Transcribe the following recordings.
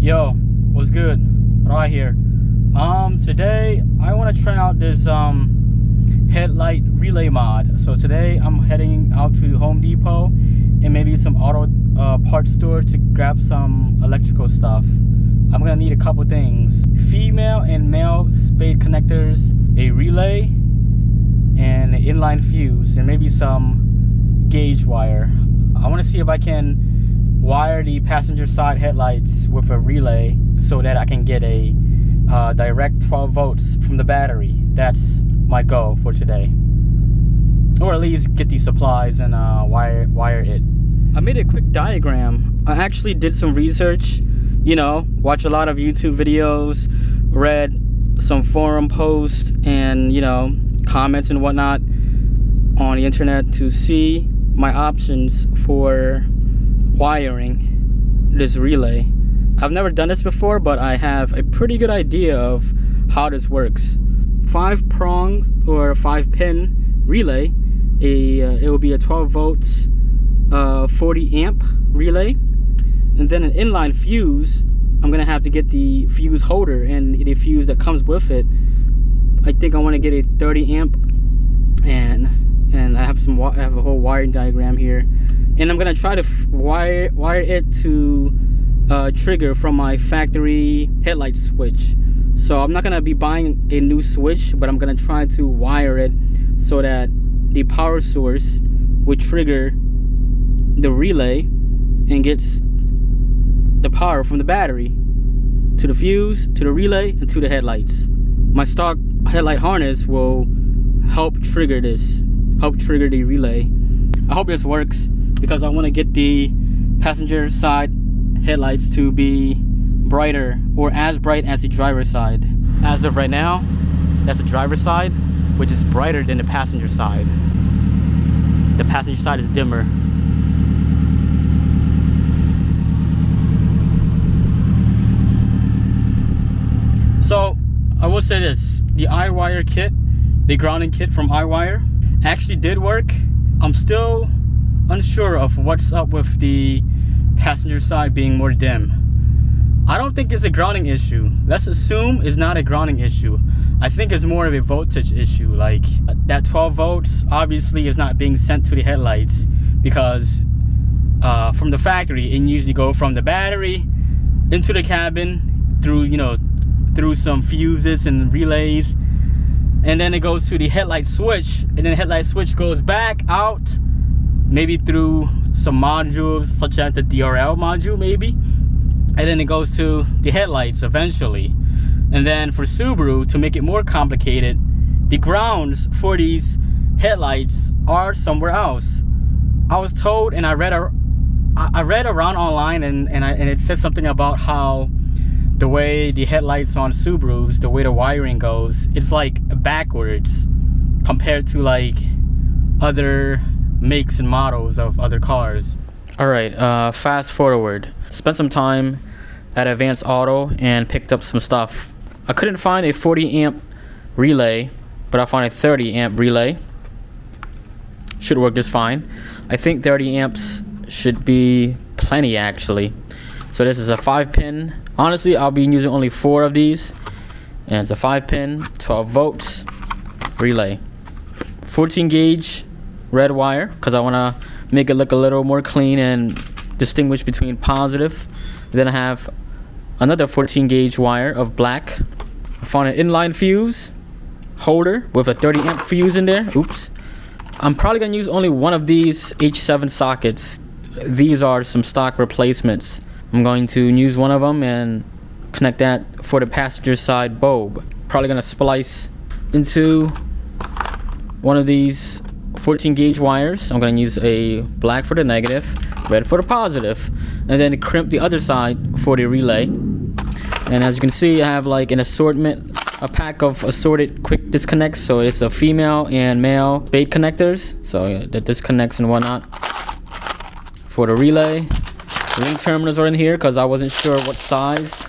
Yo, what's good? Right here. Today I want to try out this headlight relay mod. So today I'm heading out to Home Depot and maybe some auto parts store to grab some electrical stuff. I'm gonna need a couple things: female and male spade connectors, a relay, and an inline fuse, and maybe some gauge wire. I want to see if I can wire the passenger side headlights with a relay so that I can get a direct 12 volts from the battery. That's my goal for today, or at least get these supplies and wire it. I made a quick diagram. I actually did some research, watch a lot of YouTube videos, read some forum posts and comments and whatnot on the internet to see my options for wiring this relay. I've never done this before, but I have a pretty good idea of how this works. 5 prongs or 5-pin relay. It will be a 12 volts 40 amp relay, and then an inline fuse. I'm gonna have to get the fuse holder and the fuse that comes with it. I think I want to get a 30 amp, and I have a whole wiring diagram here, and I'm gonna try to wire it to trigger from my factory headlight switch. So I'm not gonna be buying a new switch, but I'm gonna try to wire it so that the power source would trigger the relay and gets the power from the battery to the fuse, to the relay, and to the headlights. My stock headlight harness will help trigger the relay. I hope this works because I want to get the passenger side headlights to be brighter, or as bright as the driver's side. As of right now, that's the driver's side, which is brighter than the passenger side. The passenger side is dimmer. So I will say this: the iWire kit, the grounding kit from iWire, actually did work. I'm still unsure of what's up with the passenger side being more dim. I don't think it's a grounding issue. Let's assume it's not a grounding issue. I think it's more of a voltage issue. Like, that 12 volts obviously is not being sent to the headlights because from the factory, it usually go from the battery into the cabin through some fuses and relays, and then it goes to the headlight switch, and then the headlight switch goes back out, maybe through some modules such as the DRL module maybe, and then it goes to the headlights eventually. And then for Subaru, to make it more complicated, the grounds for these headlights are somewhere else. I was told, and I read around online, and it said something about how the way the headlights on Subarus, the way the wiring goes, it's like backwards compared to like other makes and models of other cars. Alright, fast forward. Spent some time at Advanced Auto and picked up some stuff. I couldn't find a 40 amp relay, but I found a 30 amp relay. Should work just fine. I think 30 amps should be plenty actually. So this is a 5-pin. Honestly, I'll be using only 4 of these, and it's a 5-pin 12 volts relay. 14 gauge red wire because I want to make it look a little more clean and distinguish between positive. Then I have another 14 gauge wire of black. I found an inline fuse holder with a 30 amp fuse in there. Oops. I'm probably going to use only one of these H7 sockets. These are some stock replacements. I'm going to use one of them and connect that for the passenger side bulb. Probably going to splice into one of these 14 gauge wires. I'm going to use a black for the negative, red for the positive, and then crimp the other side for the relay. And as you can see, I have like an assortment, a pack of assorted quick disconnects. So it's a female and male spade connectors, so the disconnects and whatnot for the relay. Ring terminals are in here because I wasn't sure what size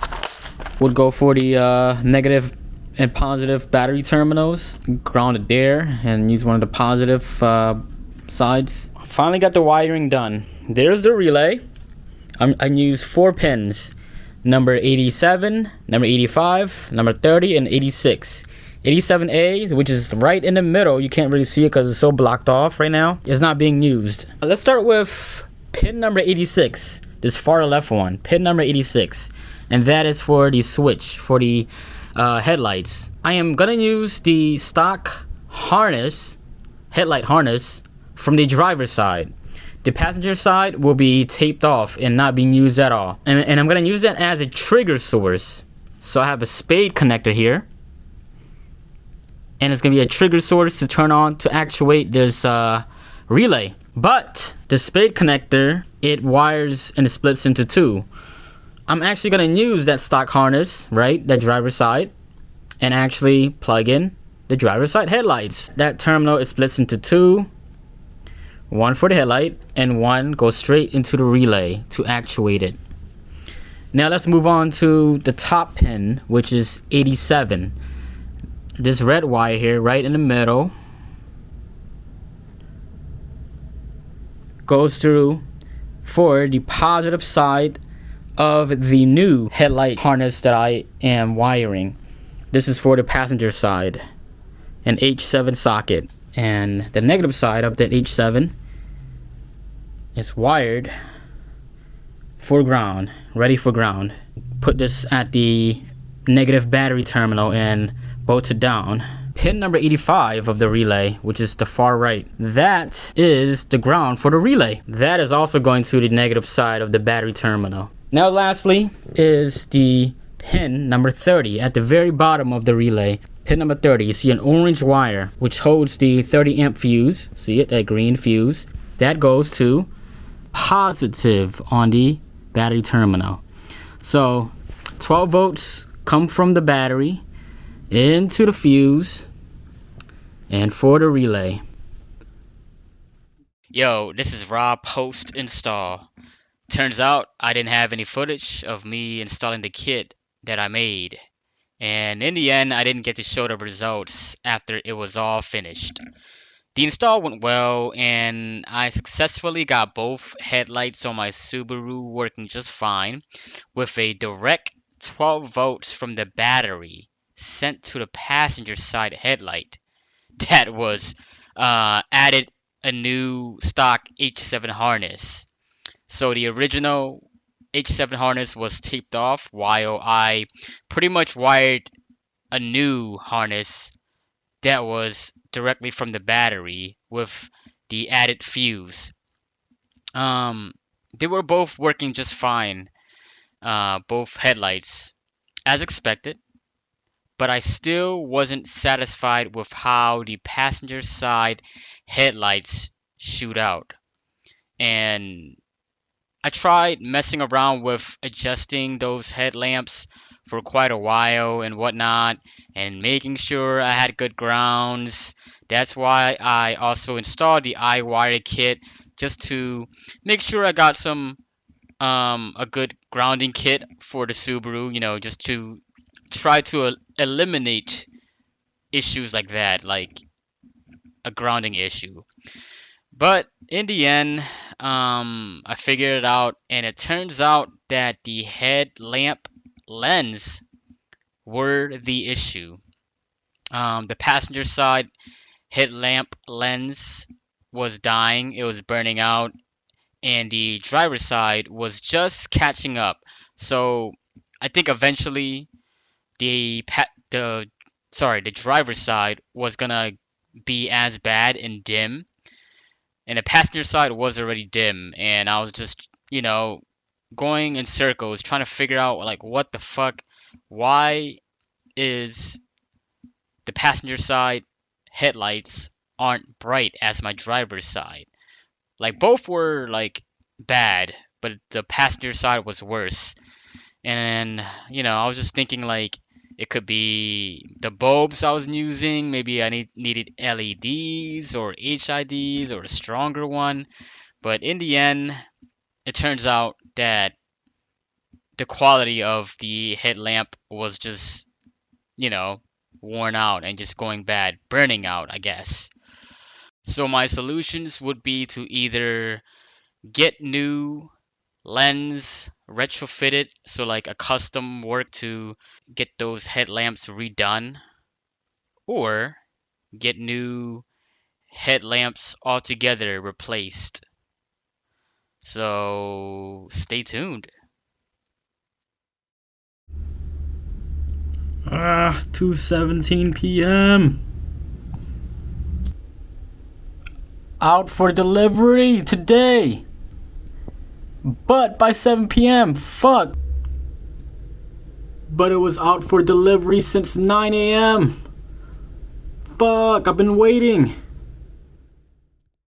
would go for the negative and positive battery terminals. Grounded there and use one of the positive sides. Finally got the wiring done. There's the relay. I used 4 pins. number 87, number 85, number 30, and 86. 87A, which is right in the middle, you can't really see it because it's so blocked off right now, is not being used. Let's start with pin number 86, this far left one, pin number 86, and that is for the switch, for the headlights. I am gonna use the stock harness, headlight harness, from the driver's side. The passenger side will be taped off and not being used at all. And I'm gonna use that as a trigger source. So I have a spade connector here, and it's gonna be a trigger source to turn on to actuate this relay. But the spade connector, it wires and it splits into two. I'm actually gonna use that stock harness, right, that driver's side, and actually plug in the driver's side headlights. That terminal, it splits into two, one for the headlight and one goes straight into the relay to actuate it. Now let's move on to the top pin, which is 87. This red wire here, right in the middle, goes through for the positive side of the new headlight harness that I am wiring. This is for the passenger side, an H7 socket, and the negative side of that H7 is wired for ground, ready for ground. Put this at the negative battery terminal and bolt it down. Pin number 85 of the relay, which is the far right, that is the ground for the relay. That is also going to the negative side of the battery terminal. Now lastly is the pin number 30 at the very bottom of the relay. Pin number 30, you see an orange wire which holds the 30 amp fuse. See it, that green fuse. That goes to positive on the battery terminal. So 12 volts come from the battery into the fuse and for the relay. Yo, this is Rob post install. Turns out I didn't have any footage of me installing the kit that I made, and in the end I didn't get to show the results after it was all finished. The install went well and I successfully got both headlights on my Subaru working just fine with a direct 12 volts from the battery sent to the passenger side headlight. That was added a new stock H7 harness. So the original H7 harness was taped off while I pretty much wired a new harness that was directly from the battery with the added fuse. They were both working just fine, both headlights, as expected, but I still wasn't satisfied with how the passenger side headlights shoot out. And I tried messing around with adjusting those headlamps for quite a while and whatnot, and making sure I had good grounds. That's why I also installed the iWire kit, just to make sure I got some a good grounding kit for the Subaru, just to try to eliminate issues like that, like a grounding issue. But in the end, I figured it out, and it turns out that the headlamp lens were the issue. The passenger side headlamp lens was dying, it was burning out, and the driver's side was just catching up. So I think eventually the driver's side was gonna be as bad and dim, and the passenger side was already dim, and I was just going in circles trying to figure out, like, what the fuck, why is the passenger side headlights aren't bright as my driver's side. Like, both were like bad, but the passenger side was worse. And I was just thinking, like, it could be the bulbs I was using. Maybe I needed LEDs or HIDs or a stronger one. But in the end, it turns out that the quality of the headlamp was just, worn out and just going bad, burning out, I guess. So my solutions would be to either get new lens retrofitted, so like a custom work to get those headlamps redone, or get new headlamps altogether replaced. So stay tuned. 2:17 p.m. Out for delivery today. But by 7 p.m. Fuck. But it was out for delivery since 9 a.m. Fuck, I've been waiting.